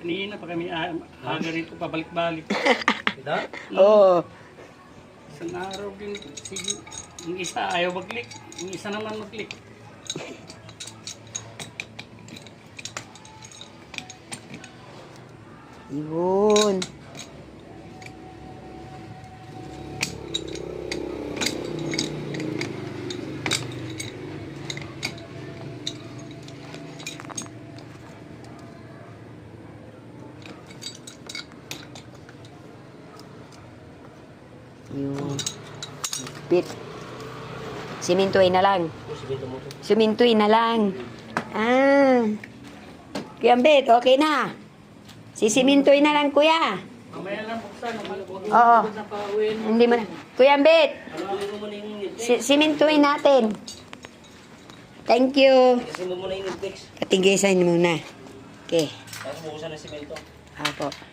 Kanina pa kami aga rito pabalik-balik. Ito? Oo. Isang araw din, sige, yung isa ayaw mag-click, yung isa naman mag-click. Yun. Yun. Pit. Simintuin na lang. Siminto mo to. Simintuin na lang. Ah. Kuya Ambet, okay na. Sisimintuin na lang, kuya. Mamaya lang buksan, Oo. na pauwiin. Hindi mo na. Kuya Ambet, Aluin mo muna yung simintuin natin. Thank you. Kasi mo muna yung Niltex. Patinggisan muna. Okay. Tapos bukusan ng simento. Apo.